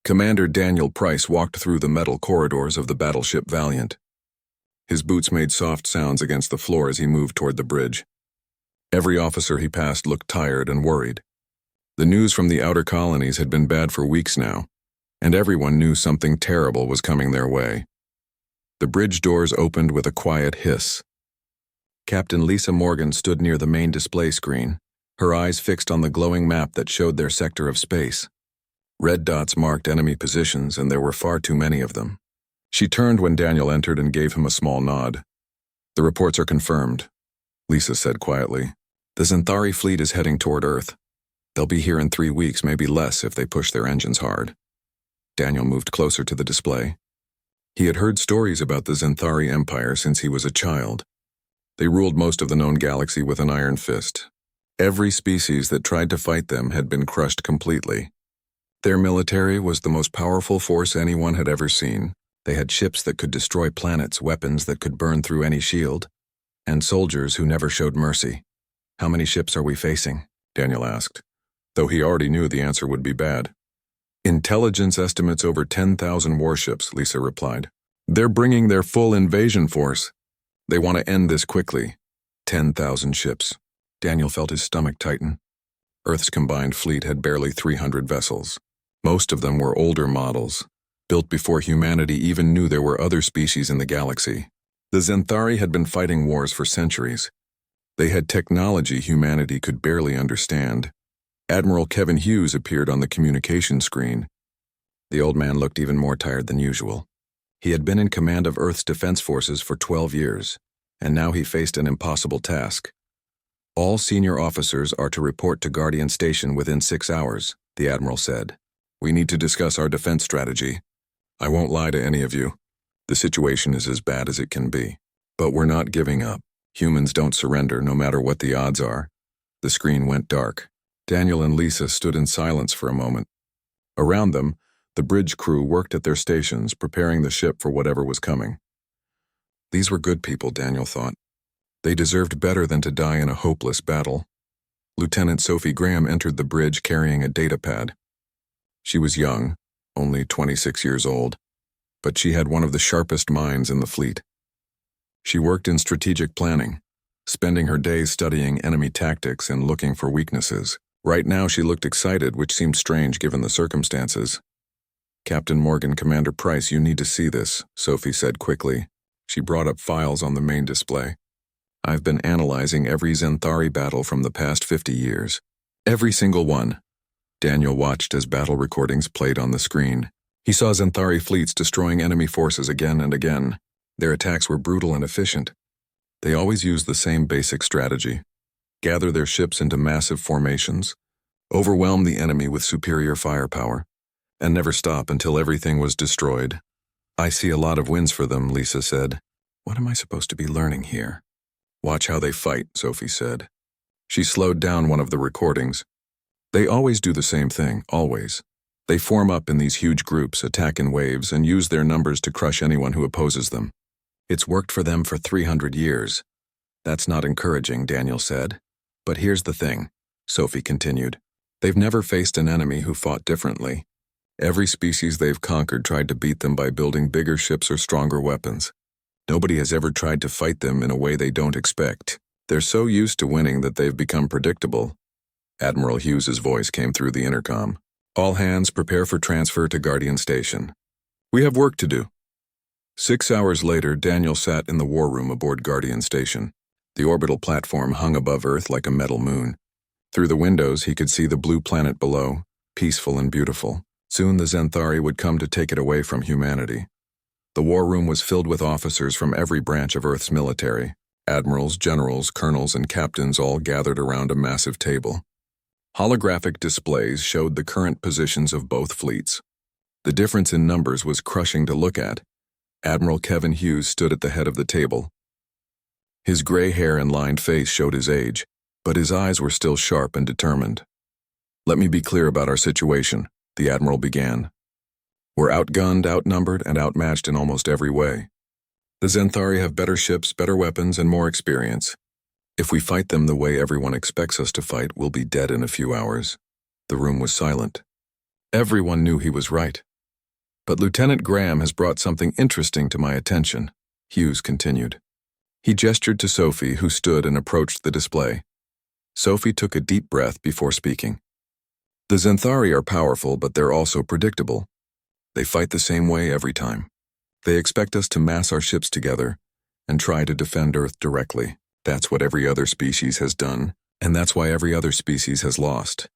Commander Daniel Price walked through the metal corridors of the battleship Valiant. His boots made soft sounds against the floor as he moved toward the bridge. Every officer he passed looked tired and worried. The news from the outer colonies had been bad for weeks now, and everyone knew something terrible was coming their way. The bridge doors opened with a quiet hiss. Captain Lisa Morgan stood near the main display screen, her eyes fixed on the glowing map that showed their sector of space. Red dots marked enemy positions, and there were far too many of them. She turned when Daniel entered and gave him a small nod. "The reports are confirmed," Lisa said quietly. "The Xanthari fleet is heading toward Earth. They'll be here in 3 weeks, maybe less if they push their engines hard." Daniel moved closer to the display. He had heard stories about the Xanthari Empire since he was a child. They ruled most of the known galaxy with an iron fist. Every species that tried to fight them had been crushed completely. Their military was the most powerful force anyone had ever seen. They had ships that could destroy planets, weapons that could burn through any shield, and soldiers who never showed mercy. "How many ships are we facing?" Daniel asked, though he already knew the answer would be bad. "Intelligence estimates over 10,000 warships," Lisa replied. "They're bringing their full invasion force. They want to end this quickly. 10,000 ships." Daniel felt his stomach tighten. Earth's combined fleet had barely 300 vessels. Most of them were older models, built before humanity even knew there were other species in the galaxy. The Xanthari had been fighting wars for centuries. They had technology humanity could barely understand. Admiral Kevin Hughes appeared on the communication screen. The old man looked even more tired than usual. He had been in command of Earth's defense forces for 12 years, and now he faced an impossible task. "All senior officers are to report to Guardian Station within 6 hours, the Admiral said. "We need to discuss our defense strategy. I won't lie to any of you. The situation is as bad as it can be. But we're not giving up. Humans don't surrender, no matter what the odds are." The screen went dark. Daniel and Lisa stood in silence for a moment. Around them, the bridge crew worked at their stations, preparing the ship for whatever was coming. These were good people, Daniel thought. They deserved better than to die in a hopeless battle. Lieutenant Sophie Graham entered the bridge carrying a datapad. She was young, only 26 years old, but she had one of the sharpest minds in the fleet. She worked in strategic planning, spending her days studying enemy tactics and looking for weaknesses. Right now she looked excited, which seemed strange given the circumstances. "Captain Morgan, Commander Price, you need to see this," Sophie said quickly. She brought up files on the main display. "I've been analyzing every Xanthari battle from the past 50 years. Every single one." Daniel watched as battle recordings played on the screen. He saw Xanthari fleets destroying enemy forces again and again. Their attacks were brutal and efficient. They always used the same basic strategy: gather their ships into massive formations, overwhelm the enemy with superior firepower, and never stop until everything was destroyed. "I see a lot of wins for them," Lisa said. "What am I supposed to be learning here?" "Watch how they fight," Sophie said. She slowed down one of the recordings. "They always do the same thing, always. They form up in these huge groups, attack in waves, and use their numbers to crush anyone who opposes them. It's worked for them for 300 years. "That's not encouraging," Daniel said. "But here's the thing," Sophie continued. "They've never faced an enemy who fought differently. Every species they've conquered tried to beat them by building bigger ships or stronger weapons. Nobody has ever tried to fight them in a way they don't expect. They're so used to winning that they've become predictable." Admiral Hughes's voice came through the intercom. "All hands prepare for transfer to Guardian Station. We have work to do." 6 hours later, Daniel sat in the war room aboard Guardian Station. The orbital platform hung above Earth like a metal moon. Through the windows, he could see the blue planet below, peaceful and beautiful. Soon the Xanthari would come to take it away from humanity. The war room was filled with officers from every branch of Earth's military. Admirals, generals, colonels, and captains all gathered around a massive table. Holographic displays showed the current positions of both fleets. The difference in numbers was crushing to look at. Admiral Kevin Hughes stood at the head of the table. His gray hair and lined face showed his age, but his eyes were still sharp and determined. "Let me be clear about our situation," the Admiral began. "We're outgunned, outnumbered, and outmatched in almost every way. The Xanthari have better ships, better weapons, and more experience. If we fight them the way everyone expects us to fight, we'll be dead in a few hours." The room was silent. Everyone knew he was right. But Lieutenant Graham has brought something interesting to my attention, Hughes continued. He gestured to Sophie, who stood and approached the display. Sophie took a deep breath before speaking. The Xanthari are powerful, but they're also predictable. They fight the same way every time. They expect us to mass our ships together and try to defend Earth directly. That's what every other species has done, and that's why every other species has lost.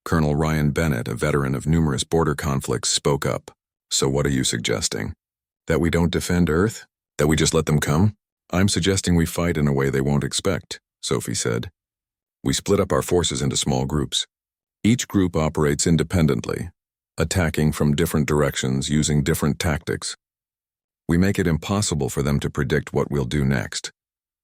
Colonel Ryan Bennett, a veteran of numerous border conflicts, spoke up. So what are you suggesting? That we don't defend Earth? That we just let them come? I'm suggesting we fight in a way they won't expect, Sophie said. We split up our forces into small groups. Each group operates independently, attacking from different directions using different tactics. We make it impossible for them to predict what we'll do next.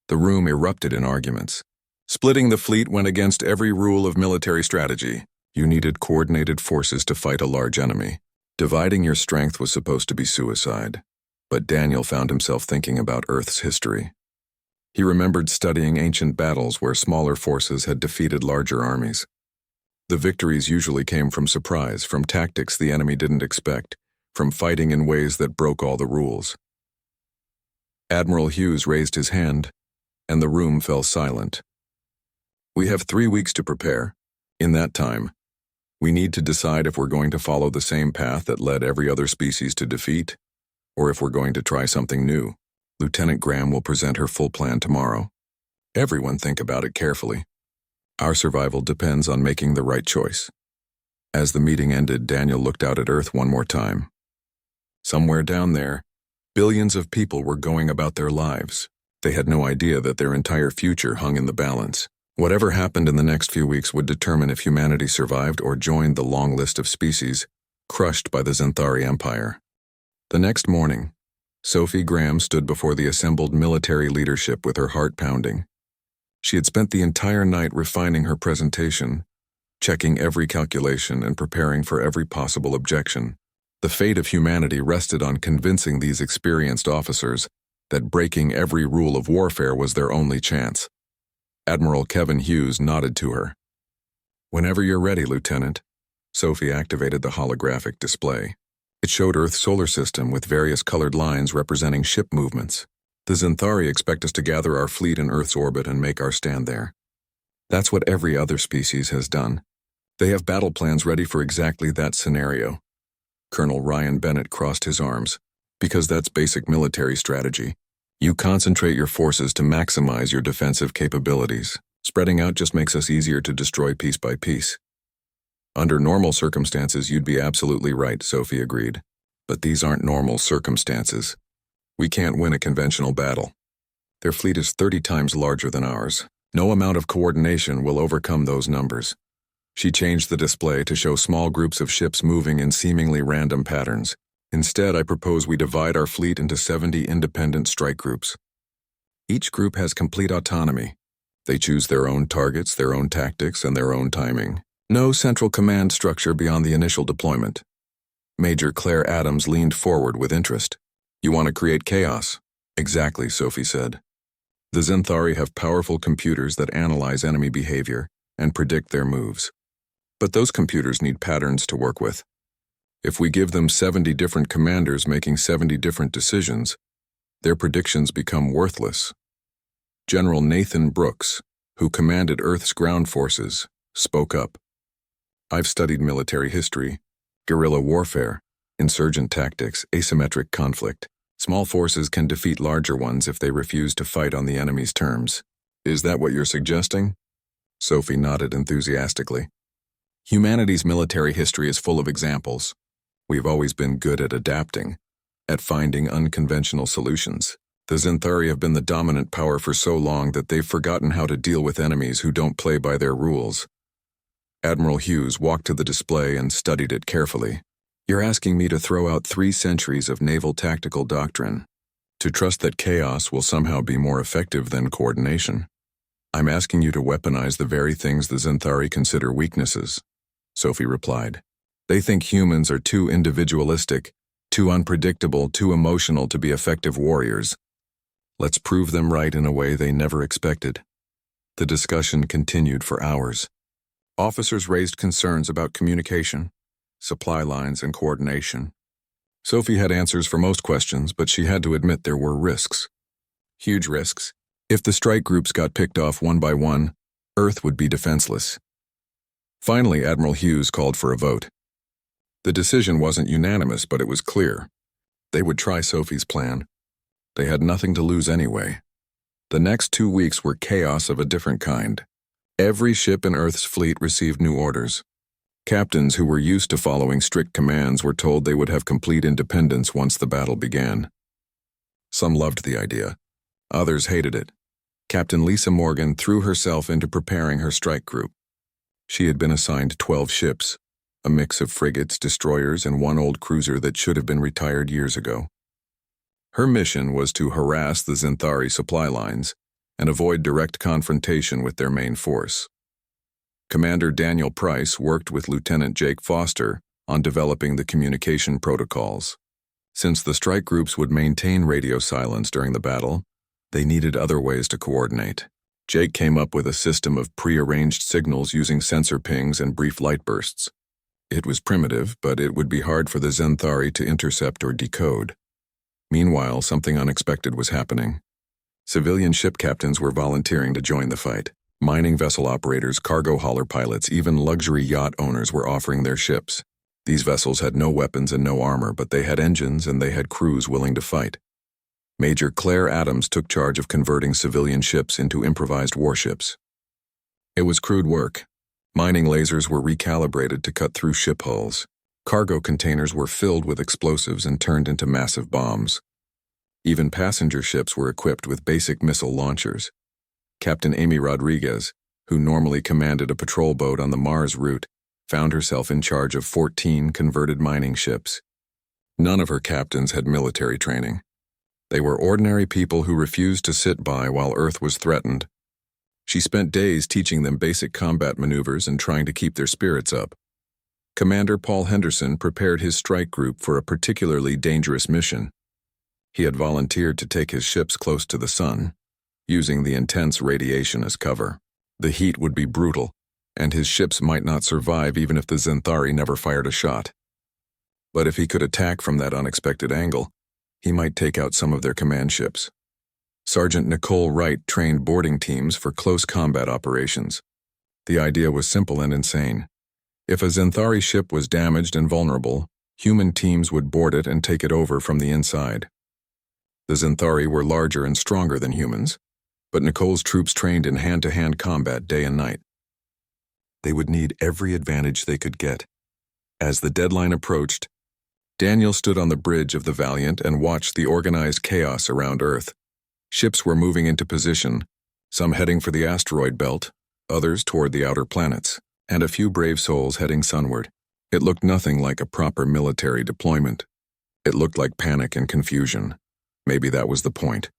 The room erupted in arguments. Splitting the fleet went against every rule of military strategy. You needed coordinated forces to fight a large enemy. Dividing your strength was supposed to be suicide. But Daniel found himself thinking about Earth's history. He remembered studying ancient battles where smaller forces had defeated larger armies. The victories usually came from surprise, from tactics the enemy didn't expect, from fighting in ways that broke all the rules. Admiral Hughes raised his hand, and the room fell silent. We have 3 weeks to prepare. In that time, we need to decide if we're going to follow the same path that led every other species to defeat, or if we're going to try something new. Lieutenant Graham will present her full plan tomorrow. Everyone think about it carefully. Our survival depends on making the right choice. As the meeting ended, Daniel looked out at Earth one more time. Somewhere down there, billions of people were going about their lives. They had no idea that their entire future hung in the balance. Whatever happened in the next few weeks would determine if humanity survived or joined the long list of species crushed by the Xanthari Empire. The next morning, Sophie Graham stood before the assembled military leadership with her heart pounding. She had spent the entire night refining her presentation, checking every calculation and preparing for every possible objection. The fate of humanity rested on convincing these experienced officers that breaking every rule of warfare was their only chance. Admiral Kevin Hughes nodded to her. Whenever you're ready, Lieutenant. Sophie activated the holographic display. It showed Earth's solar system with various colored lines representing ship movements. The Xanthari expect us to gather our fleet in Earth's orbit and make our stand there. That's what every other species has done. They have battle plans ready for exactly that scenario. Colonel Ryan Bennett crossed his arms. Because that's basic military strategy. You concentrate your forces to maximize your defensive capabilities. Spreading out just makes us easier to destroy piece by piece. Under normal circumstances, you'd be absolutely right, Sophie agreed. But these aren't normal circumstances. We can't win a conventional battle. Their fleet is 30 times larger than ours. No amount of coordination will overcome those numbers. She changed the display to show small groups of ships moving in seemingly random patterns. Instead, I propose we divide our fleet into 70 independent strike groups. Each group has complete autonomy. They choose their own targets, their own tactics, and their own timing. No central command structure beyond the initial deployment. Major Claire Adams leaned forward with interest. You want to create chaos? Exactly, Sophie said. The Xanthari have powerful computers that analyze enemy behavior and predict their moves. But those computers need patterns to work with. If we give them 70 different commanders making 70 different decisions, their predictions become worthless. General Nathan Brooks, who commanded Earth's ground forces, spoke up. I've studied military history, guerrilla warfare, insurgent tactics, asymmetric conflict. Small forces can defeat larger ones if they refuse to fight on the enemy's terms. Is that what you're suggesting? Sophie nodded enthusiastically. Humanity's military history is full of examples. We've always been good at adapting, at finding unconventional solutions. The Xanthari have been the dominant power for so long that they've forgotten how to deal with enemies who don't play by their rules. Admiral Hughes walked to the display and studied it carefully. You're asking me to throw out 3 centuries of naval tactical doctrine, to trust that chaos will somehow be more effective than coordination. I'm asking you to weaponize the very things the Xanthari consider weaknesses, Sophie replied. They think humans are too individualistic, too unpredictable, too emotional to be effective warriors. Let's prove them right in a way they never expected. The discussion continued for hours. Officers raised concerns about communication, supply lines, and coordination. Sophie had answers for most questions, but she had to admit there were risks. Huge risks. If the strike groups got picked off one by one, Earth would be defenseless. Finally, Admiral Hughes called for a vote. The decision wasn't unanimous, but it was clear. They would try Sophie's plan. They had nothing to lose anyway. The next 2 weeks were chaos of a different kind. Every ship in Earth's fleet received new orders. Captains who were used to following strict commands were told they would have complete independence once the battle began. Some loved the idea. Others hated it. Captain Lisa Morgan threw herself into preparing her strike group. She had been assigned 12 ships, a mix of frigates, destroyers, and one old cruiser that should have been retired years ago. Her mission was to harass the Xanthari supply lines and avoid direct confrontation with their main force. Commander Daniel Price worked with Lieutenant Jake Foster on developing the communication protocols. Since the strike groups would maintain radio silence during the battle, they needed other ways to coordinate. Jake came up with a system of pre-arranged signals using sensor pings and brief light bursts. It was primitive, but it would be hard for the Xanthari to intercept or decode. Meanwhile, something unexpected was happening. Civilian ship captains were volunteering to join the fight. Mining vessel operators, cargo hauler pilots, even luxury yacht owners were offering their ships. These vessels had no weapons and no armor, but they had engines and they had crews willing to fight. Major Claire Adams took charge of converting civilian ships into improvised warships. It was crude work. Mining lasers were recalibrated to cut through ship hulls. Cargo containers were filled with explosives and turned into massive bombs. Even passenger ships were equipped with basic missile launchers. Captain Amy Rodriguez, who normally commanded a patrol boat on the Mars route, found herself in charge of 14 converted mining ships. None of her captains had military training. They were ordinary people who refused to sit by while Earth was threatened. She spent days teaching them basic combat maneuvers and trying to keep their spirits up. Commander Paul Henderson prepared his strike group for a particularly dangerous mission. He had volunteered to take his ships close to the sun, using the intense radiation as cover. The heat would be brutal, and his ships might not survive even if the Xanthari never fired a shot. But if he could attack from that unexpected angle, he might take out some of their command ships. Sergeant Nicole Wright trained boarding teams for close combat operations. The idea was simple and insane. If a Xanthari ship was damaged and vulnerable, human teams would board it and take it over from the inside. The Xanthari were larger and stronger than humans, but Nicole's troops trained in hand-to-hand combat day and night. They would need every advantage they could get. As the deadline approached, Daniel stood on the bridge of the Valiant and watched the organized chaos around Earth. Ships were moving into position, some heading for the asteroid belt, others toward the outer planets, and a few brave souls heading sunward. It looked nothing like a proper military deployment. It looked like panic and confusion. Maybe that was the point.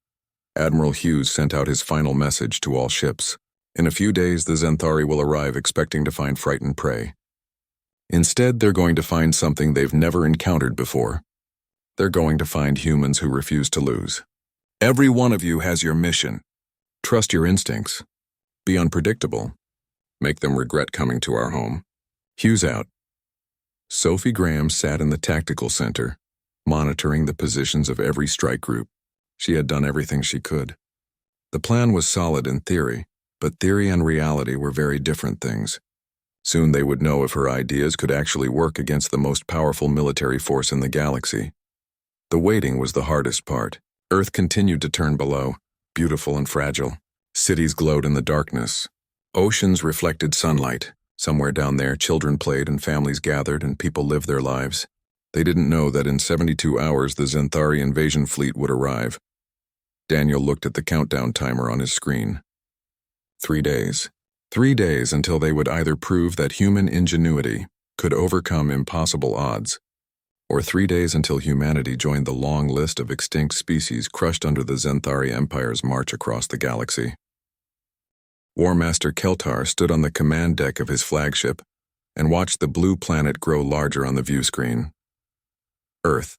Admiral Hughes sent out his final message to all ships. In a few days, the Xanthari will arrive expecting to find frightened prey. Instead, they're going to find something they've never encountered before. They're going to find humans who refuse to lose. Every one of you has your mission. Trust your instincts. Be unpredictable. Make them regret coming to our home. Hughes out. Sophie Graham sat in the tactical center, monitoring the positions of every strike group. She had done everything she could. The plan was solid in theory, but theory and reality were very different things. Soon they would know if her ideas could actually work against the most powerful military force in the galaxy. The waiting was the hardest part. Earth continued to turn below, beautiful and fragile. Cities glowed in the darkness. Oceans reflected sunlight. Somewhere down there, children played and families gathered and people lived their lives. They didn't know that in 72 hours the Xanthari invasion fleet would arrive. Daniel looked at the countdown timer on his screen. 3 days. 3 days until they would either prove that human ingenuity could overcome impossible odds, or 3 days until humanity joined the long list of extinct species crushed under the Xanthari Empire's march across the galaxy. War Master Keltar stood on the command deck of his flagship and watched the blue planet grow larger on the view screen. Earth,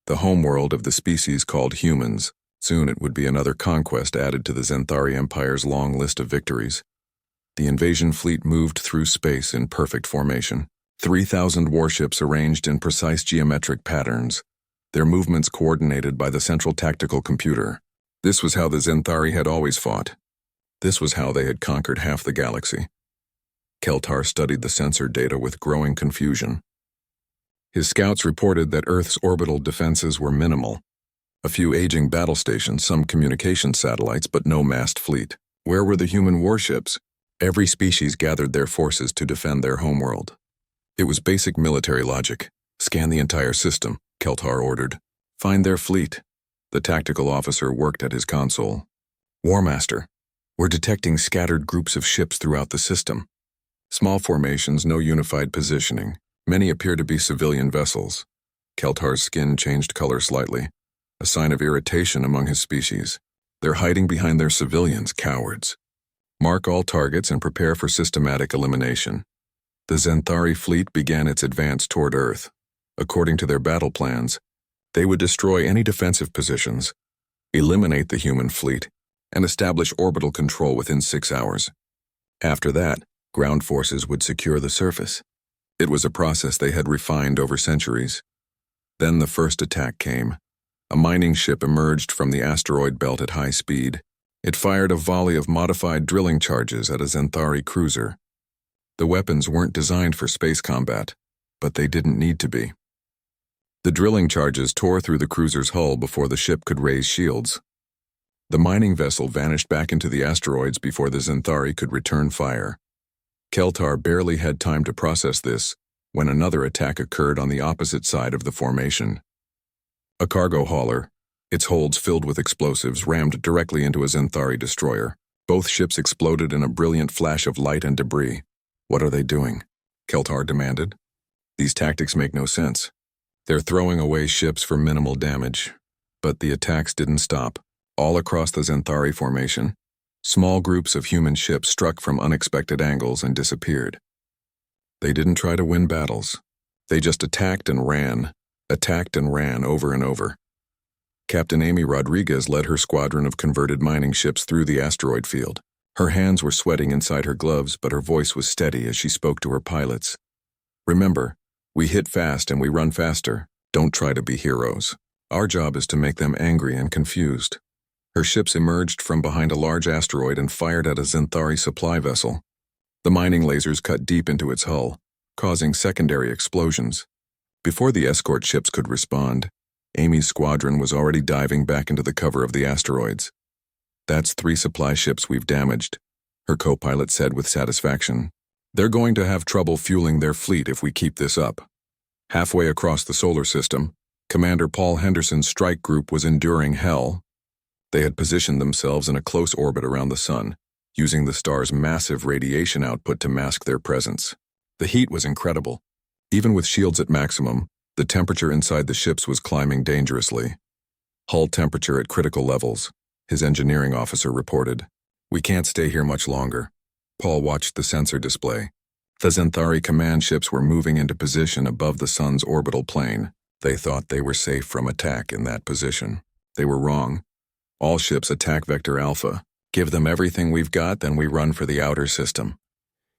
the homeworld of the species called humans. Soon it would be another conquest added to the Xanthari Empire's long list of victories. The invasion fleet moved through space in perfect formation. 3,000 warships arranged in precise geometric patterns, their movements coordinated by the central tactical computer. This was how the Zenthari had always fought. This was how they had conquered half the galaxy. Keltar studied the sensor data with growing confusion. His scouts reported that Earth's orbital defenses were minimal. A few aging battle stations, some communication satellites, but no massed fleet. Where were the human warships? Every species gathered their forces to defend their homeworld. It was basic military logic. Scan the entire system, Keltar ordered. Find their fleet. The tactical officer worked at his console. Warmaster, we're detecting scattered groups of ships throughout the system. Small formations, no unified positioning. Many appear to be civilian vessels. Keltar's skin changed color slightly, a sign of irritation among his species. They're hiding behind their civilians, cowards. Mark all targets and prepare for systematic elimination. The Zenthari fleet began its advance toward Earth. According to their battle plans, they would destroy any defensive positions, eliminate the human fleet, and establish orbital control within 6 hours. After that, ground forces would secure the surface. It was a process they had refined over centuries. Then the first attack came. A mining ship emerged from the asteroid belt at high speed. It fired a volley of modified drilling charges at a Zenthari cruiser. The weapons weren't designed for space combat, but they didn't need to be. The drilling charges tore through the cruiser's hull before the ship could raise shields. The mining vessel vanished back into the asteroids before the Zenthari could return fire. Keltar barely had time to process this when another attack occurred on the opposite side of the formation. A cargo hauler, its holds filled with explosives, rammed directly into a Zenthari destroyer. Both ships exploded in a brilliant flash of light and debris. What are they doing? Keltar demanded. These tactics make no sense. They're throwing away ships for minimal damage. But the attacks didn't stop. All across the Zenthari formation, small groups of human ships struck from unexpected angles and disappeared. They didn't try to win battles. They just attacked and ran over and over. Captain Amy Rodriguez led her squadron of converted mining ships through the asteroid field. Her hands were sweating inside her gloves, but her voice was steady as she spoke to her pilots. Remember, we hit fast and we run faster. Don't try to be heroes. Our job is to make them angry and confused. Her ships emerged from behind a large asteroid and fired at a Zenthari supply vessel. The mining lasers cut deep into its hull, causing secondary explosions. Before the escort ships could respond, Amy's squadron was already diving back into the cover of the asteroids. That's 3 supply ships we've damaged, her co-pilot said with satisfaction. They're going to have trouble fueling their fleet if we keep this up. Halfway across the solar system, Commander Paul Henderson's strike group was enduring hell. They had positioned themselves in a close orbit around the sun, using the star's massive radiation output to mask their presence. The heat was incredible. Even with shields at maximum, the temperature inside the ships was climbing dangerously. Hull temperature at critical levels, his engineering officer reported. We can't stay here much longer. Paul watched the sensor display. The Zenthari command ships were moving into position above the sun's orbital plane. They thought they were safe from attack in that position. They were wrong. All ships attack Vector Alpha. Give them everything we've got, then we run for the outer system.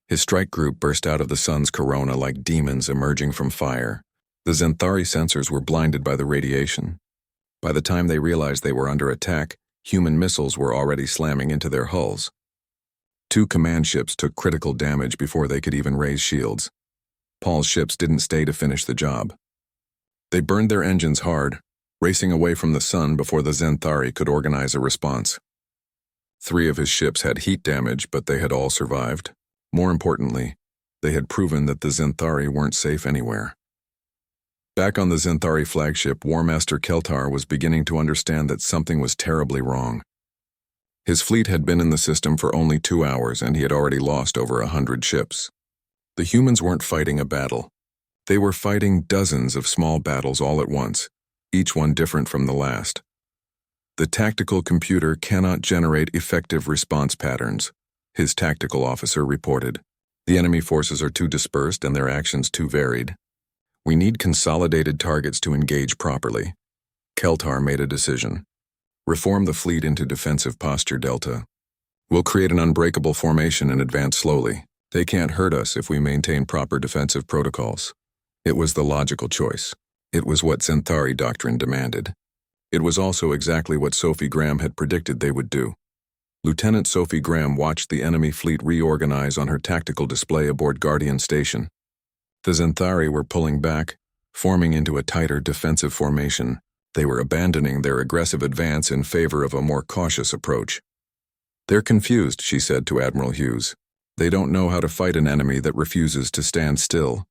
His strike group burst out of the sun's corona like demons emerging from fire. The Zenthari sensors were blinded by the radiation. By the time they realized they were under attack, human missiles were already slamming into their hulls. 2 command ships took critical damage before they could even raise shields. Paul's ships didn't stay to finish the job. They burned their engines hard, racing away from the sun before the Zenthari could organize a response. 3 of his ships had heat damage, but they had all survived. More importantly, they had proven that the Zenthari weren't safe anywhere. Back on the Zenthari flagship, Warmaster Keltar was beginning to understand that something was terribly wrong. His fleet had been in the system for only 2 hours, and he had already lost over 100 ships. The humans weren't fighting a battle. They were fighting dozens of small battles all at once, each one different from the last. The tactical computer cannot generate effective response patterns, his tactical officer reported. The enemy forces are too dispersed and their actions too varied. We need consolidated targets to engage properly. Keltar made a decision. Reform the fleet into defensive posture delta. We'll create an unbreakable formation and advance slowly. They can't hurt us if we maintain proper defensive protocols. It was the logical choice. It was what Xanthari doctrine demanded. It was also exactly what Sophie Graham had predicted they would do. Lieutenant Sophie Graham watched the enemy fleet reorganize on her tactical display aboard Guardian Station. The Xanthari were pulling back, forming into a tighter defensive formation. They were abandoning their aggressive advance in favor of a more cautious approach. "They're confused," she said to Admiral Hughes. "They don't know how to fight an enemy that refuses to stand still."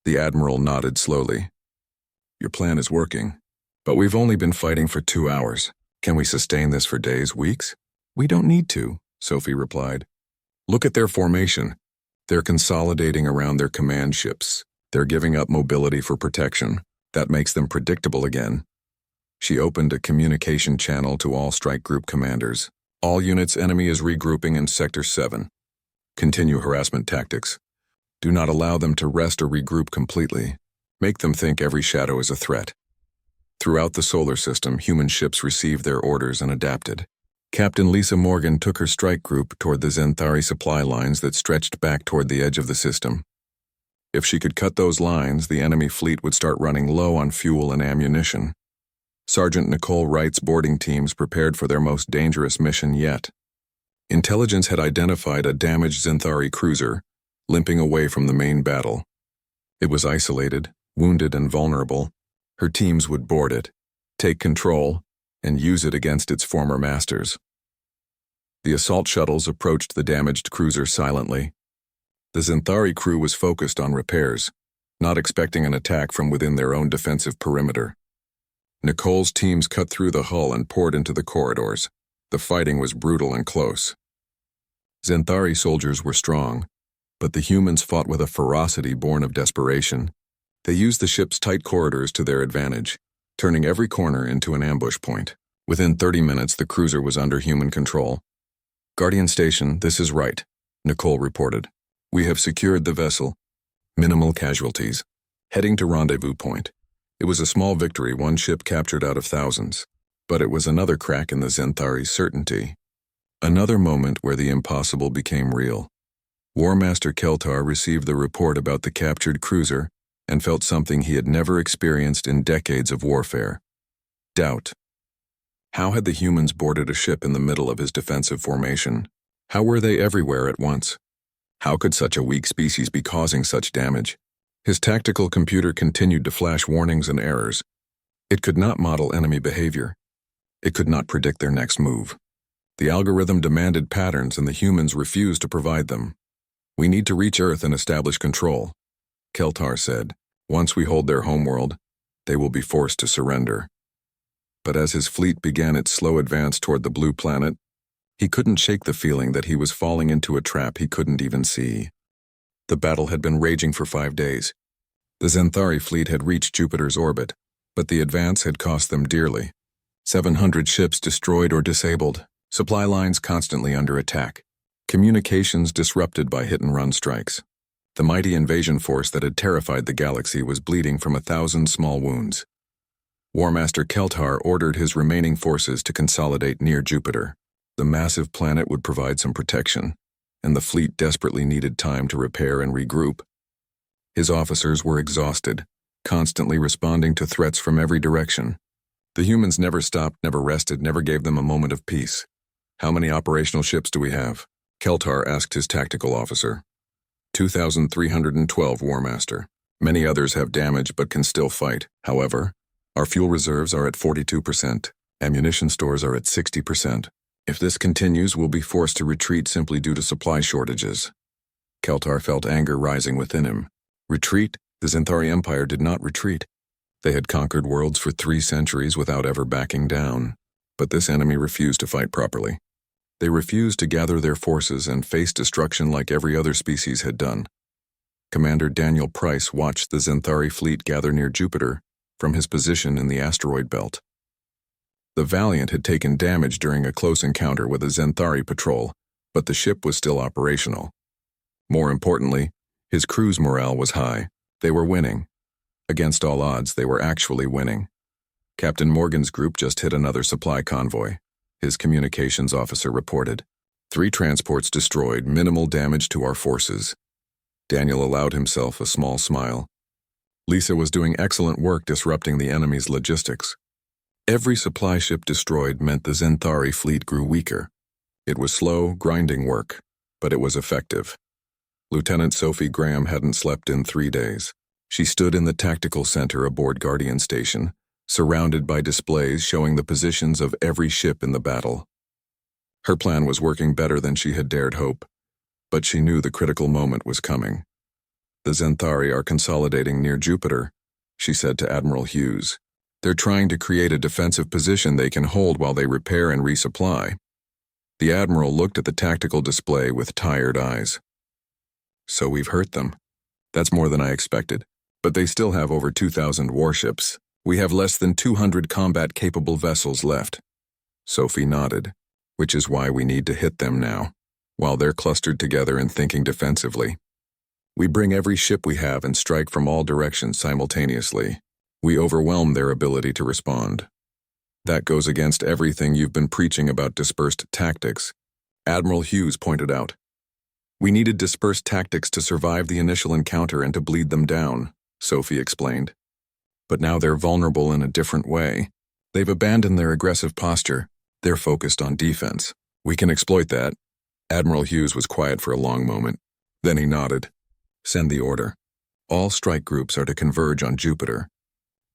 The Admiral nodded slowly. "Your plan is working, but we've only been fighting for 2 hours. Can we sustain this for days, weeks?" "We don't need to," Sophie replied. "Look at their formation. They're consolidating around their command ships. They're giving up mobility for protection. That makes them predictable again." She opened a communication channel to all strike group commanders. "All units, enemy is regrouping in Sector 7. Continue harassment tactics. Do not allow them to rest or regroup completely. Make them think every shadow is a threat." Throughout the solar system, human ships received their orders and adapted. Captain Lisa Morgan took her strike group toward the Xanthari supply lines that stretched back toward the edge of the system. If she could cut those lines, the enemy fleet would start running low on fuel and ammunition. Sergeant Nicole Wright's boarding teams prepared for their most dangerous mission yet. Intelligence had identified a damaged Xanthari cruiser, limping away from the main battle. It was isolated, wounded, and vulnerable. Her teams would board it, take control, and use it against its former masters. The assault shuttles approached the damaged cruiser silently. The Xanthari crew was focused on repairs, not expecting an attack from within their own defensive perimeter. Nicole's teams cut through the hull and poured into the corridors. The fighting was brutal and close. Xanthari soldiers were strong, but the humans fought with a ferocity born of desperation. They used the ship's tight corridors to their advantage, turning every corner into an ambush point. Within 30 minutes, the cruiser was under human control. "Guardian Station, this is Wright," Nicole reported. "We have secured the vessel. Minimal casualties. Heading to rendezvous point." It was a small victory, one ship captured out of thousands. But it was another crack in the Xanthari's certainty. Another moment where the impossible became real. War Master Keltar received the report about the captured cruiser and felt something he had never experienced in decades of warfare. Doubt. How had the humans boarded a ship in the middle of his defensive formation? How were they everywhere at once? How could such a weak species be causing such damage? His tactical computer continued to flash warnings and errors. It could not model enemy behavior. It could not predict their next move. The algorithm demanded patterns and the humans refused to provide them. "We need to reach Earth and establish control," Keltar said. "Once we hold their homeworld, they will be forced to surrender." But as his fleet began its slow advance toward the blue planet, he couldn't shake the feeling that he was falling into a trap he couldn't even see. The battle had been raging for 5 days. The Xanthari fleet had reached Jupiter's orbit, but the advance had cost them dearly. 700 ships destroyed or disabled, supply lines constantly under attack, communications disrupted by hit-and-run strikes. The mighty invasion force that had terrified the galaxy was bleeding from 1,000 small wounds. War Master Keltar ordered his remaining forces to consolidate near Jupiter. The massive planet would provide some protection, and the fleet desperately needed time to repair and regroup. His officers were exhausted, constantly responding to threats from every direction. The humans never stopped, never rested, never gave them a moment of peace. "How many operational ships do we have?" Keltar asked his tactical officer. 2,312, War Master. Many others have damage but can still fight. However, our fuel reserves are at 42%. Ammunition stores are at 60%. If this continues, we'll be forced to retreat simply due to supply shortages. Keltar felt anger rising within him. Retreat? The Xanthari Empire did not retreat. They had conquered worlds for 3 centuries without ever backing down. But this enemy refused to fight properly. They refused to gather their forces and face destruction like every other species had done. Commander Daniel Price watched the Xanthari fleet gather near Jupiter from his position in the asteroid belt. The Valiant had taken damage during a close encounter with a Xanthari patrol, but the ship was still operational. More importantly, his crew's morale was high. They were winning. Against all odds, they were actually winning. Captain Morgan's group just hit another supply convoy, his communications officer reported. 3 transports destroyed, minimal damage to our forces. Daniel allowed himself a small smile. Lisa was doing excellent work disrupting the enemy's logistics. Every supply ship destroyed meant the Zenthari fleet grew weaker. It was slow, grinding work, but it was effective. Lieutenant Sophie Graham hadn't slept in 3 days. She stood in the tactical center aboard Guardian Station, surrounded by displays showing the positions of every ship in the battle. Her plan was working better than she had dared hope, but she knew the critical moment was coming. The Zenthari are consolidating near Jupiter, she said to Admiral Hughes. They're trying to create a defensive position they can hold while they repair and resupply. The Admiral looked at the tactical display with tired eyes. So we've hurt them. That's more than I expected. But they still have over 2,000 warships. We have less than 200 combat-capable vessels left. Sophie nodded, which is why we need to hit them now, while they're clustered together and thinking defensively. We bring every ship we have and strike from all directions simultaneously. We overwhelm their ability to respond. That goes against everything you've been preaching about dispersed tactics, Admiral Hughes pointed out. We needed dispersed tactics to survive the initial encounter and to bleed them down, Sophie explained. But now they're vulnerable in a different way. They've abandoned their aggressive posture. They're focused on defense. We can exploit that. Admiral Hughes was quiet for a long moment. Then he nodded. Send the order. All strike groups are to converge on Jupiter.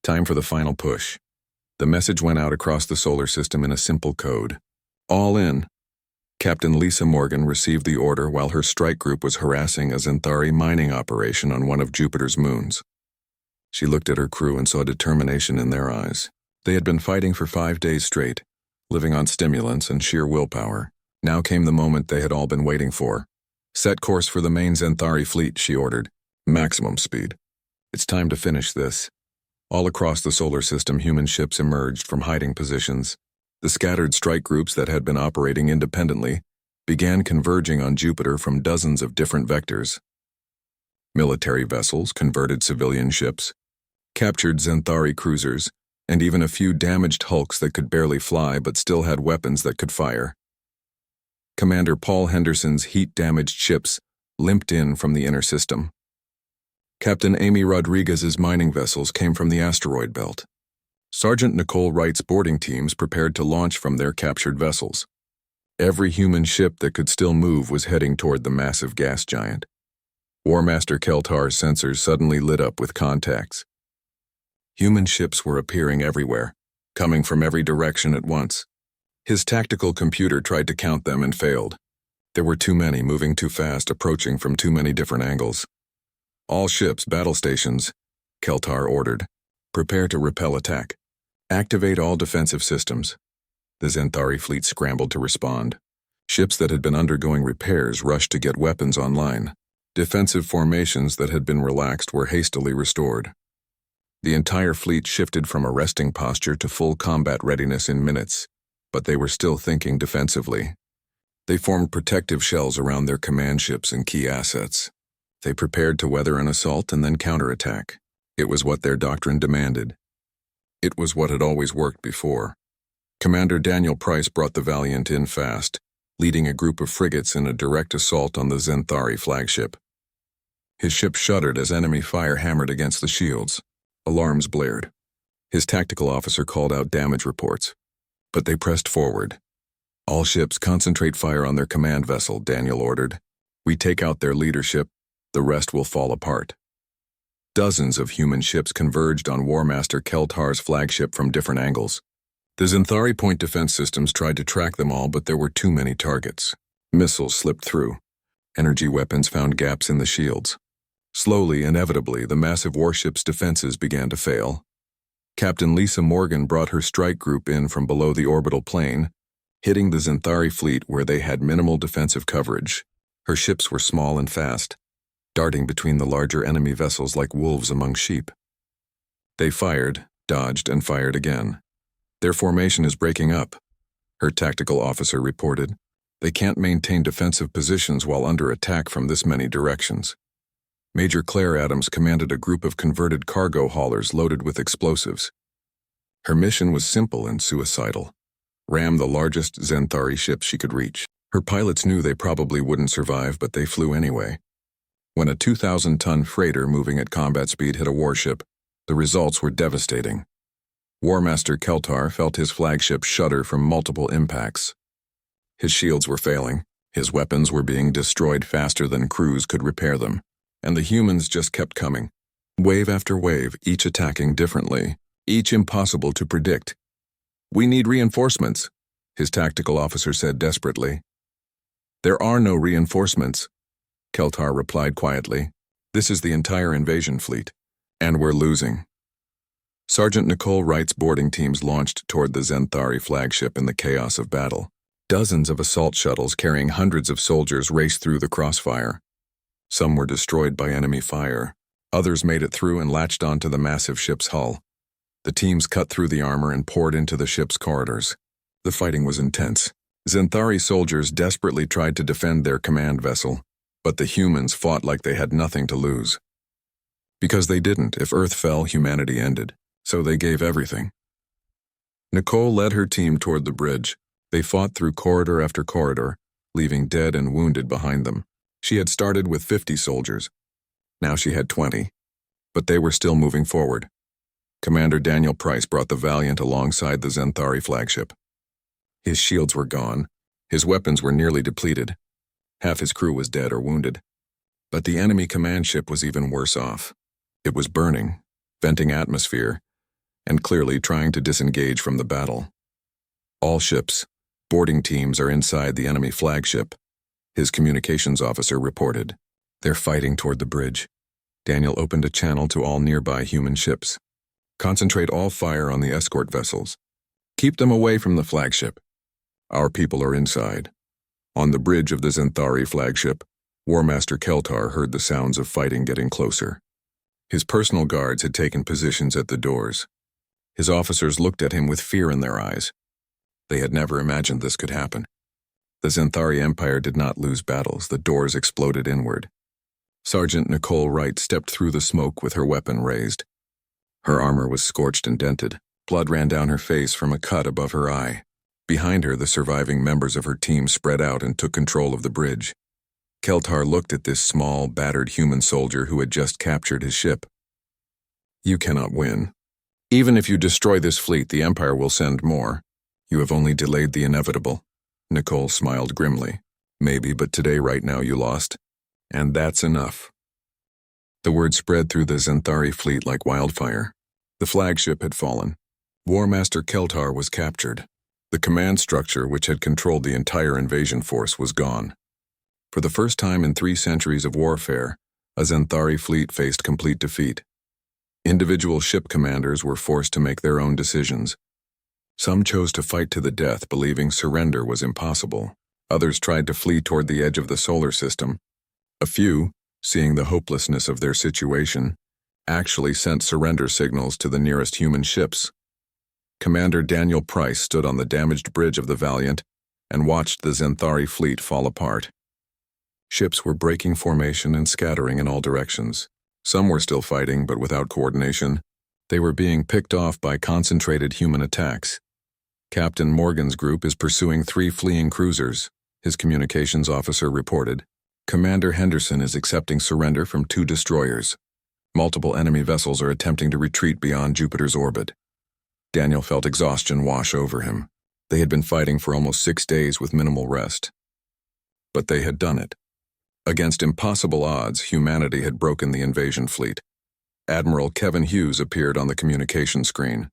Time for the final push. The message went out across the solar system in a simple code. All in. Captain Lisa Morgan received the order while her strike group was harassing a Zenthari mining operation on one of Jupiter's moons. She looked at her crew and saw determination in their eyes. They had been fighting for 5 days straight, living on stimulants and sheer willpower. Now came the moment they had all been waiting for. Set course for the main Zenthari fleet, she ordered. Maximum speed. It's time to finish this. All across the solar system, human ships emerged from hiding positions. The scattered strike groups that had been operating independently began converging on Jupiter from dozens of different vectors. Military vessels, converted civilian ships, captured Zenthari cruisers, and even a few damaged hulks that could barely fly but still had weapons that could fire. Commander Paul Henderson's heat-damaged ships limped in from the inner system. Captain Amy Rodriguez's mining vessels came from the asteroid belt. Sergeant Nicole Wright's boarding teams prepared to launch from their captured vessels. Every human ship that could still move was heading toward the massive gas giant. War Master Keltar's sensors suddenly lit up with contacts. Human ships were appearing everywhere, coming from every direction at once. His tactical computer tried to count them and failed. There were too many, moving too fast, approaching from too many different angles. All ships, battle stations, Keltar ordered. Prepare to repel attack. Activate all defensive systems. The Zenthari fleet scrambled to respond. Ships that had been undergoing repairs rushed to get weapons online. Defensive formations that had been relaxed were hastily restored. The entire fleet shifted from a resting posture to full combat readiness in minutes, but they were still thinking defensively. They formed protective shells around their command ships and key assets. They prepared to weather an assault and then counterattack. It was what their doctrine demanded. It was what had always worked before. Commander Daniel Price brought the Valiant in fast, leading a group of frigates in a direct assault on the Zenthari flagship. His ship shuddered as enemy fire hammered against the shields. Alarms blared. His tactical officer called out damage reports. But they pressed forward. All ships concentrate fire on their command vessel, Daniel ordered. We take out their leadership, the rest will fall apart. Dozens of human ships converged on War Master Keltar's flagship from different angles. The Zenthari point defense systems tried to track them all, but there were too many targets. Missiles slipped through. Energy weapons found gaps in the shields. Slowly, inevitably, the massive warship's defenses began to fail. Captain Lisa Morgan brought her strike group in from below the orbital plane, hitting the Zenthari fleet where they had minimal defensive coverage. Her ships were small and fast, darting between the larger enemy vessels like wolves among sheep. They fired, dodged, and fired again. Their formation is breaking up, her tactical officer reported. They can't maintain defensive positions while under attack from this many directions. Major Claire Adams commanded a group of converted cargo haulers loaded with explosives. Her mission was simple and suicidal: ram the largest Zenthari ship she could reach. Her pilots knew they probably wouldn't survive, but they flew anyway. When a 2,000-ton freighter moving at combat speed hit a warship, the results were devastating. War Master Keltar felt his flagship shudder from multiple impacts. His shields were failing, his weapons were being destroyed faster than crews could repair them, and the humans just kept coming. Wave after wave, each attacking differently, each impossible to predict. "We need reinforcements," his tactical officer said desperately. "There are no reinforcements," Keltar replied quietly. "This is the entire invasion fleet, and we're losing." Sergeant Nicole Wright's boarding teams launched toward the Zenthari flagship in the chaos of battle. Dozens of assault shuttles carrying hundreds of soldiers raced through the crossfire. Some were destroyed by enemy fire. Others made it through and latched onto the massive ship's hull. The teams cut through the armor and poured into the ship's corridors. The fighting was intense. Zenthari soldiers desperately tried to defend their command vessel, but the humans fought like they had nothing to lose. Because they didn't. If Earth fell, humanity ended. So they gave everything. Nicole led her team toward the bridge. They fought through corridor after corridor, leaving dead and wounded behind them. She had started with 50 soldiers. Now she had 20. But they were still moving forward. Commander Daniel Price brought the Valiant alongside the Zenthari flagship. His shields were gone. His weapons were nearly depleted. Half his crew was dead or wounded. But the enemy command ship was even worse off. It was burning, venting atmosphere, and clearly trying to disengage from the battle. "All ships, boarding teams are inside the enemy flagship," his communications officer reported. "They're fighting toward the bridge." Daniel opened a channel to all nearby human ships. "Concentrate all fire on the escort vessels. Keep them away from the flagship. Our people are inside." On the bridge of the Zenthari flagship, War Master Keltar heard the sounds of fighting getting closer. His personal guards had taken positions at the doors. His officers looked at him with fear in their eyes. They had never imagined this could happen. The Zenthari Empire did not lose battles. The doors exploded inward. Sergeant Nicole Wright stepped through the smoke with her weapon raised. Her armor was scorched and dented. Blood ran down her face from a cut above her eye. Behind her, the surviving members of her team spread out and took control of the bridge. Keltar looked at this small, battered human soldier who had just captured his ship. "You cannot win. Even if you destroy this fleet, the Empire will send more. You have only delayed the inevitable." Nicole smiled grimly. "Maybe, but today, right now, you lost. And that's enough." The word spread through the Zenthari fleet like wildfire. The flagship had fallen. War Master Keltar was captured. The command structure, which had controlled the entire invasion force, was gone. For the first time in 3 centuries of warfare, a Zenthari fleet faced complete defeat. Individual ship commanders were forced to make their own decisions. Some chose to fight to the death, believing surrender was impossible. Others tried to flee toward the edge of the solar system. A few, seeing the hopelessness of their situation, actually sent surrender signals to the nearest human ships. Commander Daniel Price stood on the damaged bridge of the Valiant and watched the Zenthari fleet fall apart. Ships were breaking formation and scattering in all directions. Some were still fighting, but without coordination. They were being picked off by concentrated human attacks. "Captain Morgan's group is pursuing 3 fleeing cruisers," his communications officer reported. "Commander Henderson is accepting surrender from 2 destroyers. Multiple enemy vessels are attempting to retreat beyond Jupiter's orbit." Daniel felt exhaustion wash over him. They had been fighting for almost 6 days with minimal rest. But they had done it. Against impossible odds, humanity had broken the invasion fleet. Admiral Kevin Hughes appeared on the communication screen.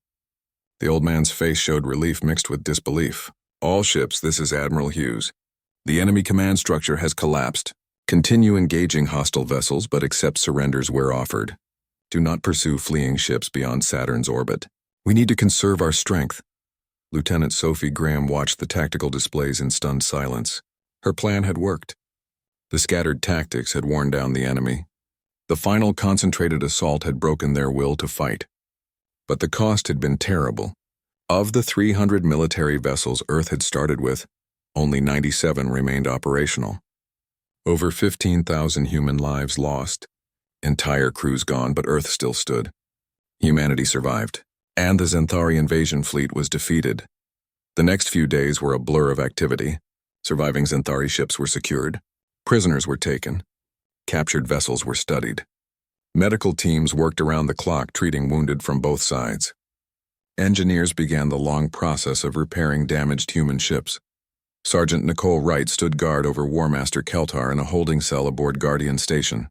The old man's face showed relief mixed with disbelief. "All ships, this is Admiral Hughes. The enemy command structure has collapsed. Continue engaging hostile vessels, but accept surrenders where offered. Do not pursue fleeing ships beyond Saturn's orbit. We need to conserve our strength." Lieutenant Sophie Graham watched the tactical displays in stunned silence. Her plan had worked. The scattered tactics had worn down the enemy. The final concentrated assault had broken their will to fight. But the cost had been terrible. Of the 300 military vessels Earth had started with, only 97 remained operational. Over 15,000 human lives lost. Entire crews gone, but Earth still stood. Humanity survived, and the Zenthari invasion fleet was defeated. The next few days were a blur of activity. Surviving Xanthari ships were secured. Prisoners were taken. Captured vessels were studied. Medical teams worked around the clock treating wounded from both sides. Engineers began the long process of repairing damaged human ships. Sergeant Nicole Wright stood guard over War Master Keltar in a holding cell aboard Guardian Station.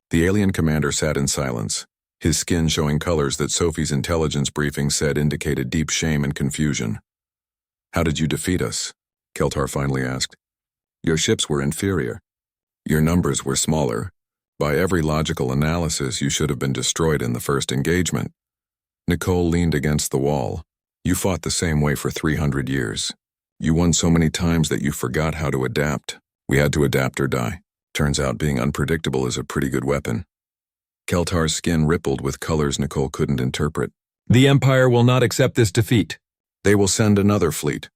The alien commander sat in silence, his skin showing colors that Sophie's intelligence briefing said indicated deep shame and confusion. "How did you defeat us?" Keltar finally asked. "Your ships were inferior. Your numbers were smaller. By every logical analysis, you should have been destroyed in the first engagement." Nicole leaned against the wall. "You fought the same way for 300 years. You won so many times that you forgot how to adapt. We had to adapt or die. Turns out being unpredictable is a pretty good weapon." Keltar's skin rippled with colors Nicole couldn't interpret. "The Empire will not accept this defeat." "They will send another fleet.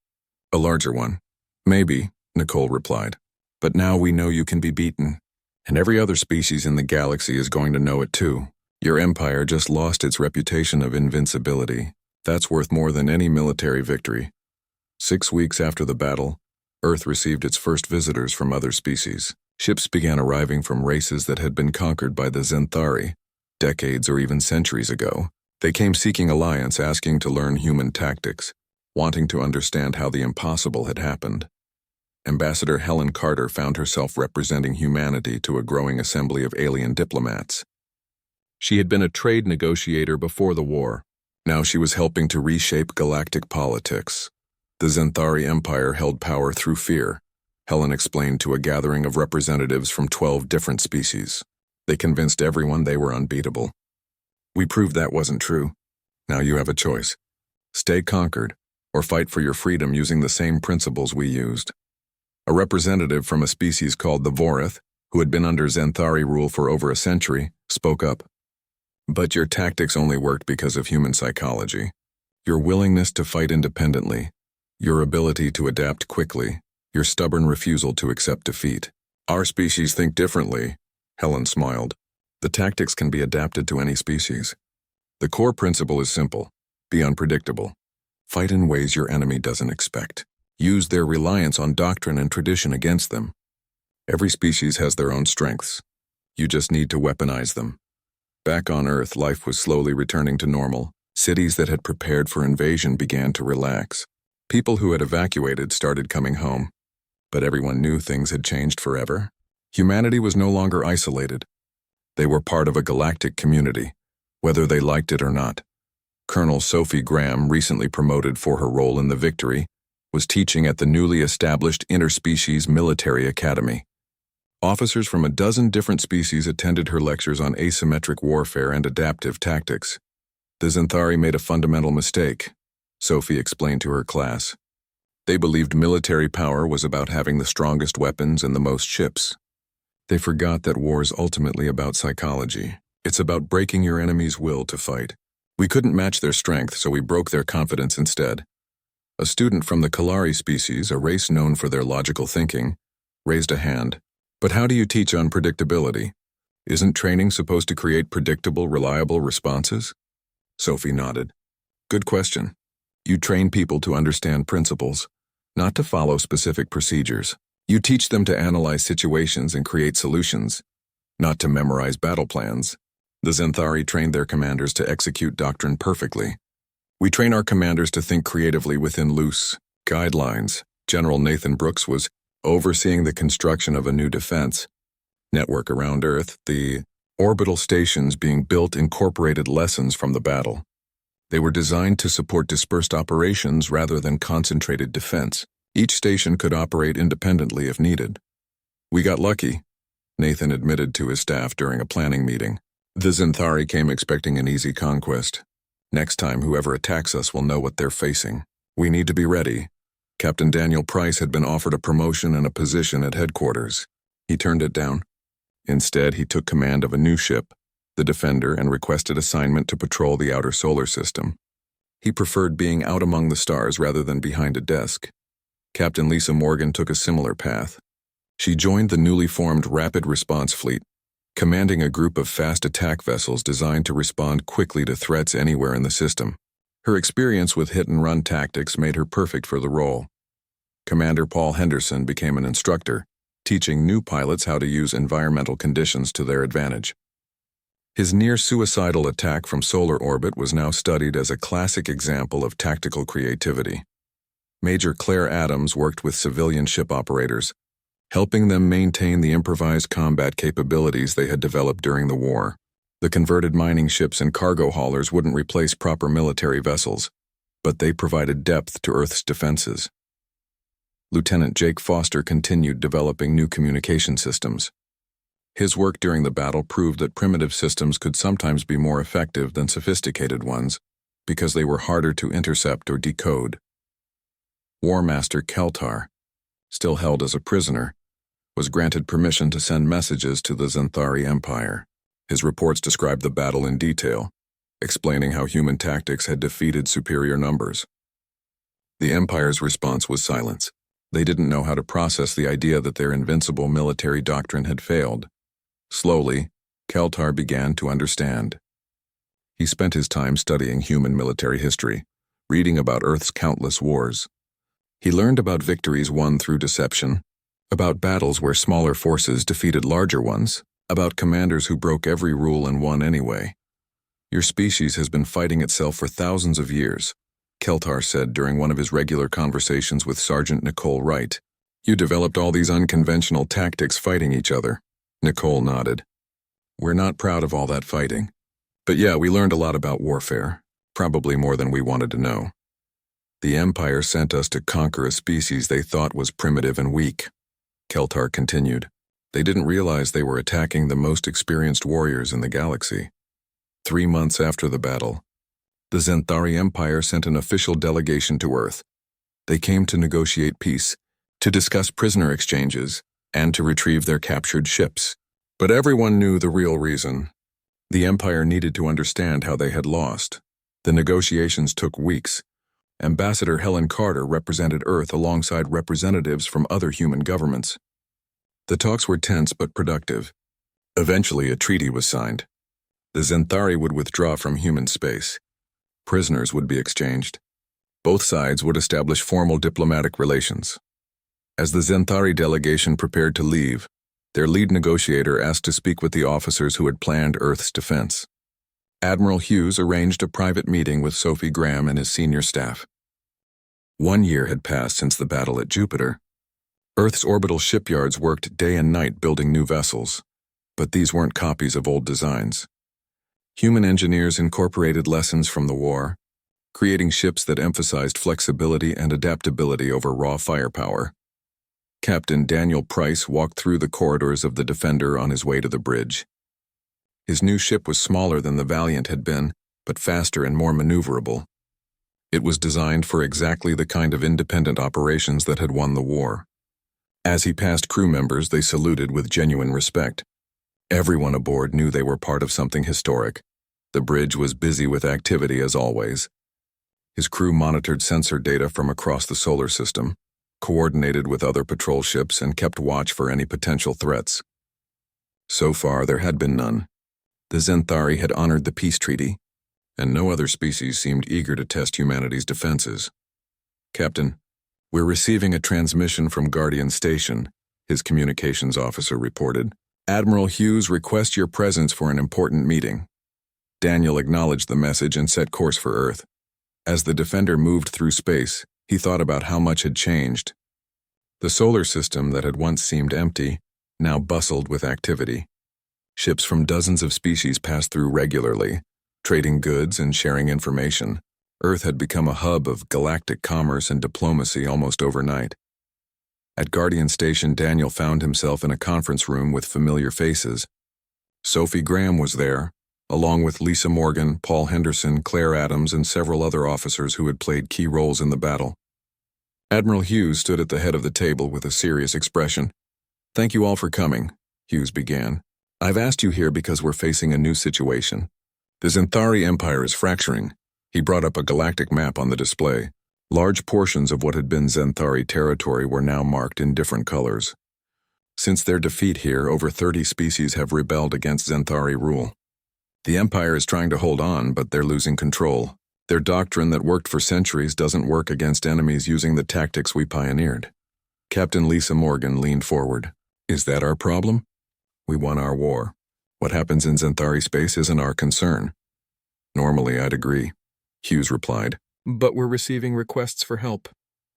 A larger one." "Maybe," Nicole replied. "But now we know you can be beaten. And every other species in the galaxy is going to know it too. Your empire just lost its reputation of invincibility. That's worth more than any military victory." 6 weeks after the battle, Earth received its first visitors from other species. Ships began arriving from races that had been conquered by the Xanthari, decades or even centuries ago. They came seeking alliance, asking to learn human tactics, wanting to understand how the impossible had happened. Ambassador Helen Carter found herself representing humanity to a growing assembly of alien diplomats. She had been a trade negotiator before the war. Now she was helping to reshape galactic politics. The Xanthari Empire held power through fear, Helen explained to a gathering of representatives from 12 different species. They convinced everyone they were unbeatable. "We proved that wasn't true. Now you have a choice. Stay conquered, or fight for your freedom using the same principles we used." A representative from a species called the Vorith, who had been under Xanthari rule for over a century, spoke up. "But your tactics only worked because of human psychology. Your willingness to fight independently, your ability to adapt quickly, your stubborn refusal to accept defeat. Our species think differently," Helen smiled. "The tactics can be adapted to any species. The core principle is simple. Be unpredictable. Fight in ways your enemy doesn't expect. Use their reliance on doctrine and tradition against them. Every species has their own strengths. You just need to weaponize them." Back on Earth, life was slowly returning to normal. Cities that had prepared for invasion began to relax. People who had evacuated started coming home. But everyone knew things had changed forever. Humanity was no longer isolated. They were part of a galactic community, whether they liked it or not. Colonel Sophie Graham, recently promoted for her role in the victory, was teaching at the newly established Interspecies Military Academy. Officers from a dozen different species attended her lectures on asymmetric warfare and adaptive tactics. The Xanthari made a fundamental mistake, Sophie explained to her class. They believed military power was about having the strongest weapons and the most ships. They forgot that war is ultimately about psychology. It's about breaking your enemy's will to fight. We couldn't match their strength, so we broke their confidence instead. A student from the Kalari species, a race known for their logical thinking, raised a hand. "But how do you teach unpredictability? Isn't training supposed to create predictable, reliable responses?" Sophie nodded. "Good question. You train people to understand principles, not to follow specific procedures. You teach them to analyze situations and create solutions, not to memorize battle plans." The Xanthari trained their commanders to execute doctrine perfectly. "We train our commanders to think creatively within loose guidelines." General Nathan Brooks was overseeing the construction of a new defense network around Earth. The orbital stations being built incorporated lessons from the battle. They were designed to support dispersed operations rather than concentrated defense. Each station could operate independently if needed. "We got lucky," Nathan admitted to his staff during a planning meeting. "The Xanthari came expecting an easy conquest. Next time, whoever attacks us will know what they're facing. We need to be ready." Captain Daniel Price had been offered a promotion and a position at headquarters. He turned it down. Instead, he took command of a new ship, the Defender, and requested assignment to patrol the outer solar system. He preferred being out among the stars rather than behind a desk. Captain Lisa Morgan took a similar path. She joined the newly formed Rapid Response Fleet, commanding a group of fast attack vessels designed to respond quickly to threats anywhere in the system. Her experience with hit-and-run tactics made her perfect for the role. Commander Paul Henderson became an instructor, teaching new pilots how to use environmental conditions to their advantage. His near-suicidal attack from solar orbit was now studied as a classic example of tactical creativity. Major Claire Adams worked with civilian ship operators, helping them maintain the improvised combat capabilities they had developed during the war. The converted mining ships and cargo haulers wouldn't replace proper military vessels, but they provided depth to Earth's defenses. Lieutenant Jake Foster continued developing new communication systems. His work during the battle proved that primitive systems could sometimes be more effective than sophisticated ones because they were harder to intercept or decode. War Master Keltar, still held as a prisoner, was granted permission to send messages to the Xanthari Empire. His reports described the battle in detail, explaining how human tactics had defeated superior numbers. The Empire's response was silence. They didn't know how to process the idea that their invincible military doctrine had failed. Slowly, Keltar began to understand. He spent his time studying human military history, reading about Earth's countless wars. He learned about victories won through deception, about battles where smaller forces defeated larger ones, about commanders who broke every rule and won anyway. Your species has been fighting itself for thousands of years, Keltar said during one of his regular conversations with Sergeant Nicole Wright. You developed all these unconventional tactics fighting each other. Nicole nodded. We're not proud of all that fighting. But yeah, we learned a lot about warfare, probably more than we wanted to know. The Empire sent us to conquer a species they thought was primitive and weak, Keltar continued. They didn't realize they were attacking the most experienced warriors in the galaxy. 3 months after the battle, the Xanthari Empire sent an official delegation to Earth. They came to negotiate peace, to discuss prisoner exchanges, and to retrieve their captured ships. But everyone knew the real reason. The Empire needed to understand how they had lost. The negotiations took weeks. Ambassador Helen Carter represented Earth alongside representatives from other human governments. The talks were tense but productive. Eventually, a treaty was signed. The Xanthari would withdraw from human space. Prisoners would be exchanged. Both sides would establish formal diplomatic relations. As the Xanthari delegation prepared to leave, their lead negotiator asked to speak with the officers who had planned Earth's defense. Admiral Hughes arranged a private meeting with Sophie Graham and his senior staff. 1 year had passed since the battle at Jupiter. Earth's orbital shipyards worked day and night building new vessels, but these weren't copies of old designs. Human engineers incorporated lessons from the war, creating ships that emphasized flexibility and adaptability over raw firepower. Captain Daniel Price walked through the corridors of the Defender on his way to the bridge. His new ship was smaller than the Valiant had been, but faster and more maneuverable. It was designed for exactly the kind of independent operations that had won the war. As he passed crew members, they saluted with genuine respect. Everyone aboard knew they were part of something historic. The bridge was busy with activity as always. His crew monitored sensor data from across the solar system, coordinated with other patrol ships, and kept watch for any potential threats. So far, there had been none. The Xanthari had honored the peace treaty, and no other species seemed eager to test humanity's defenses. Captain, we're receiving a transmission from Guardian Station, his communications officer reported. Admiral Hughes requests your presence for an important meeting. Daniel acknowledged the message and set course for Earth. As the Defender moved through space, he thought about how much had changed. The solar system that had once seemed empty now bustled with activity. Ships from dozens of species passed through regularly, trading goods and sharing information. Earth had become a hub of galactic commerce and diplomacy almost overnight. At Guardian Station, Daniel found himself in a conference room with familiar faces. Sophie Graham was there, along with Lisa Morgan, Paul Henderson, Claire Adams, and several other officers who had played key roles in the battle. Admiral Hughes stood at the head of the table with a serious expression. Thank you all for coming, Hughes began. I've asked you here because we're facing a new situation. The Xanthari Empire is fracturing. He brought up a galactic map on the display. Large portions of what had been Xanthari territory were now marked in different colors. Since their defeat here, over 30 species have rebelled against Xanthari rule. The Empire is trying to hold on, but they're losing control. Their doctrine that worked for centuries doesn't work against enemies using the tactics we pioneered. Captain Lisa Morgan leaned forward. Is that our problem? We won our war. What happens in Xanthari space isn't our concern. Normally, I'd agree, Hughes replied. But we're receiving requests for help.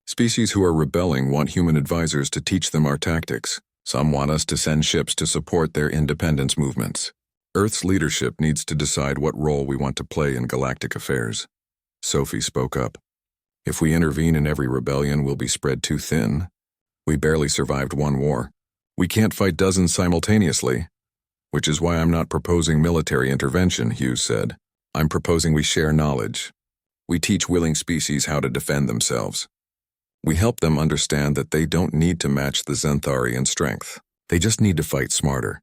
Species who are rebelling want human advisors to teach them our tactics. Some want us to send ships to support their independence movements. Earth's leadership needs to decide what role we want to play in galactic affairs. Sophie spoke up. If we intervene in every rebellion, we'll be spread too thin. We barely survived one war. We can't fight dozens simultaneously. Which is why I'm not proposing military intervention, Hughes said. I'm proposing we share knowledge. We teach willing species how to defend themselves. We help them understand that they don't need to match the Xanthari in strength. They just need to fight smarter.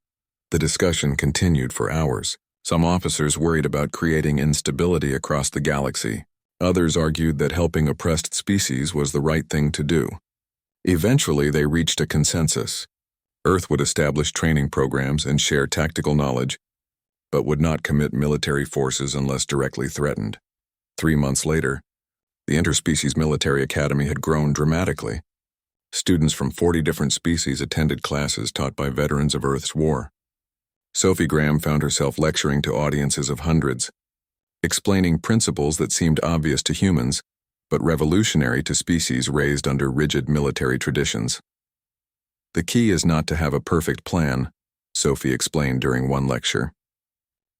The discussion continued for hours. Some officers worried about creating instability across the galaxy. Others argued that helping oppressed species was the right thing to do. Eventually, they reached a consensus. Earth would establish training programs and share tactical knowledge, but would not commit military forces unless directly threatened. 3 months later, the Interspecies Military Academy had grown dramatically. Students from 40 different species attended classes taught by veterans of Earth's war. Sophie Graham found herself lecturing to audiences of hundreds, explaining principles that seemed obvious to humans, but revolutionary to species raised under rigid military traditions. The key is not to have a perfect plan, Sophie explained during one lecture.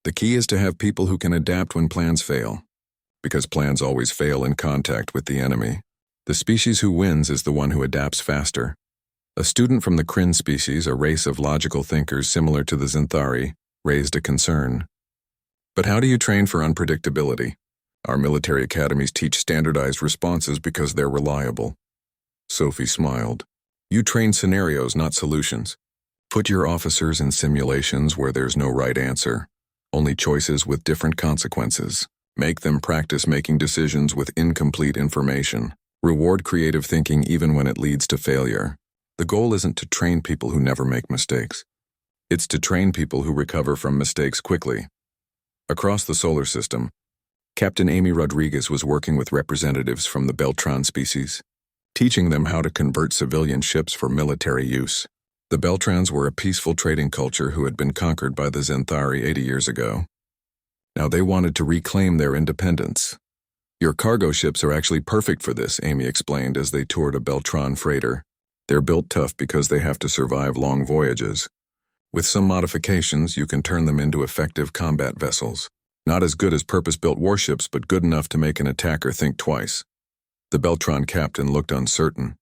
The key is to have people who can adapt when plans fail, because plans always fail in contact with the enemy. The species who wins is the one who adapts faster. A student from the Kryn species, a race of logical thinkers similar to the Xanthari, raised a concern. But how do you train for unpredictability? Our military academies teach standardized responses because they're reliable. Sophie smiled. You train scenarios, not solutions. Put your officers in simulations where there's no right answer, only choices with different consequences. Make them practice making decisions with incomplete information. Reward creative thinking even when it leads to failure. The goal isn't to train people who never make mistakes. It's to train people who recover from mistakes quickly. Across the solar system, Captain Amy Rodriguez was working with representatives from the Beltran species, teaching them how to convert civilian ships for military use. The Beltrans were a peaceful trading culture who had been conquered by the Xanthari 80 years ago. Now they wanted to reclaim their independence. Your cargo ships are actually perfect for this, Amy explained as they toured a Beltran freighter. They're built tough because they have to survive long voyages. With some modifications, you can turn them into effective combat vessels. Not as good as purpose-built warships, but good enough to make an attacker think twice. The Beltran captain looked uncertain.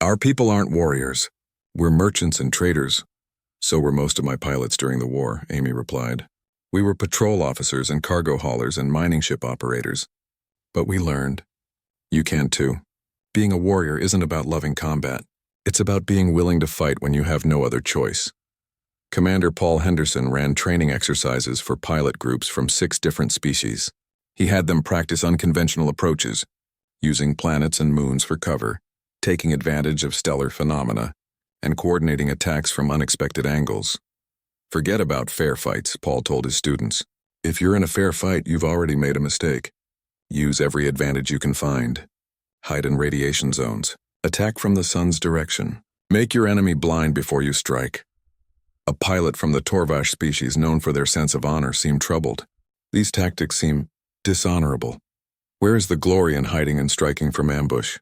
Our people aren't warriors. We're merchants and traders. So were most of my pilots during the war, Amy replied. We were patrol officers and cargo haulers and mining ship operators. But we learned. You can too. Being a warrior isn't about loving combat. It's about being willing to fight when you have no other choice. Commander Paul Henderson ran training exercises for pilot groups from 6 different species. He had them practice unconventional approaches, using planets and moons for cover, taking advantage of stellar phenomena, and coordinating attacks from unexpected angles. Forget about fair fights, Paul told his students. If you're in a fair fight, you've already made a mistake. Use every advantage you can find. Hide in radiation zones. Attack from the sun's direction. Make your enemy blind before you strike. A pilot from the Torvash species known for their sense of honor seemed troubled. These tactics seem dishonorable. Where is the glory in hiding and striking from ambush?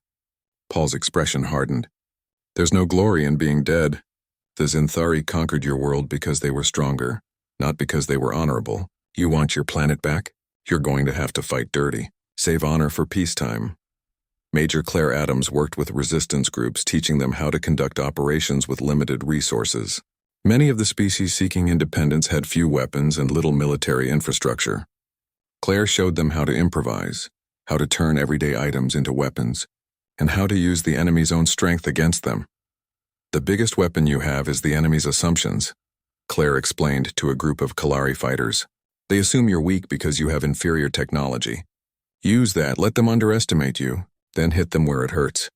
Paul's expression hardened. There's no glory in being dead. The Xanthari conquered your world because they were stronger, not because they were honorable. You want your planet back? You're going to have to fight dirty. Save honor for peacetime. Major Claire Adams worked with resistance groups, teaching them how to conduct operations with limited resources. Many of the species seeking independence had few weapons and little military infrastructure. Claire showed them how to improvise, how to turn everyday items into weapons, and how to use the enemy's own strength against them. The biggest weapon you have is the enemy's assumptions, Claire explained to a group of Kalari fighters. They assume you're weak because you have inferior technology. Use that, let them underestimate you, then hit them where it hurts.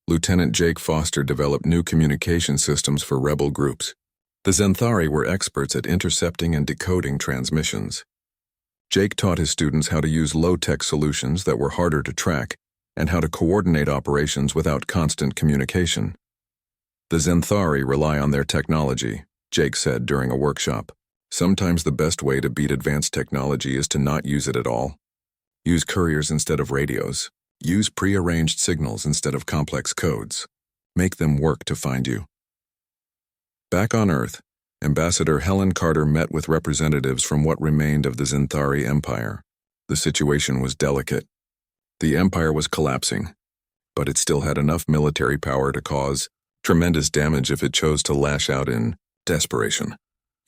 Lieutenant Jake Foster developed new communication systems for rebel groups. The Xanthari were experts at intercepting and decoding transmissions. Jake taught his students how to use low-tech solutions that were harder to track and how to coordinate operations without constant communication. The Zenthari rely on their technology, Jake said during a workshop. Sometimes the best way to beat advanced technology is to not use it at all. Use couriers instead of radios. Use pre-arranged signals instead of complex codes. Make them work to find you. Back on Earth, Ambassador Helen Carter met with representatives from what remained of the Zenthari Empire. The situation was delicate. The Empire was collapsing, but it still had enough military power to cause tremendous damage if it chose to lash out in desperation.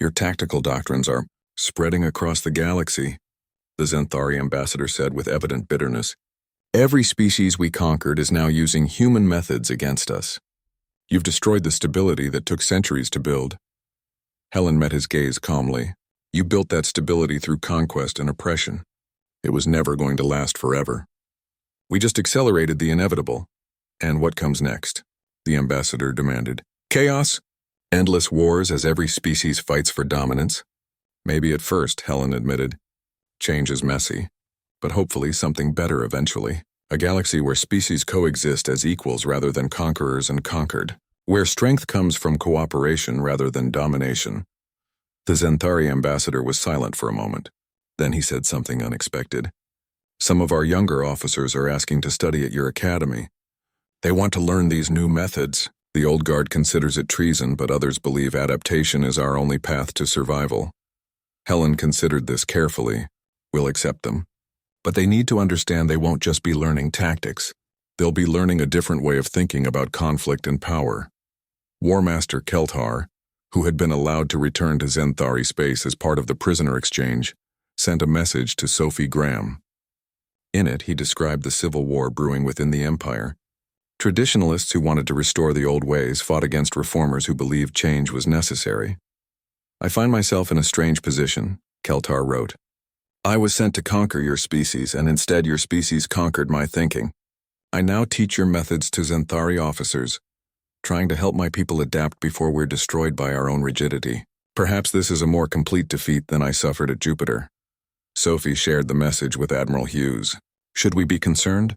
Your tactical doctrines are spreading across the galaxy, the Zenthari ambassador said with evident bitterness. Every species we conquered is now using human methods against us. You've destroyed the stability that took centuries to build. Helen met his gaze calmly. You built that stability through conquest and oppression. It was never going to last forever. We just accelerated the inevitable. And what comes next? The ambassador demanded. Chaos? Endless wars as every species fights for dominance? Maybe at first, Helen admitted. Change is messy, but hopefully something better eventually. A galaxy where species coexist as equals rather than conquerors and conquered. Where strength comes from cooperation rather than domination. The Zenthari ambassador was silent for a moment. Then he said something unexpected. Some of our younger officers are asking to study at your academy. They want to learn these new methods. The old guard considers it treason, but others believe adaptation is our only path to survival. Helen considered this carefully. We'll accept them. But they need to understand they won't just be learning tactics. They'll be learning a different way of thinking about conflict and power. War Master Keltar, who had been allowed to return to Zenthari space as part of the prisoner exchange, sent a message to Sophie Graham. In it, he described the civil war brewing within the Empire. Traditionalists who wanted to restore the old ways fought against reformers who believed change was necessary. I find myself in a strange position, Keltar wrote. I was sent to conquer your species, and instead your species conquered my thinking. I now teach your methods to Zenthari officers, trying to help my people adapt before we're destroyed by our own rigidity. Perhaps this is a more complete defeat than I suffered at Jupiter. Sophie shared the message with Admiral Hughes. Should we be concerned?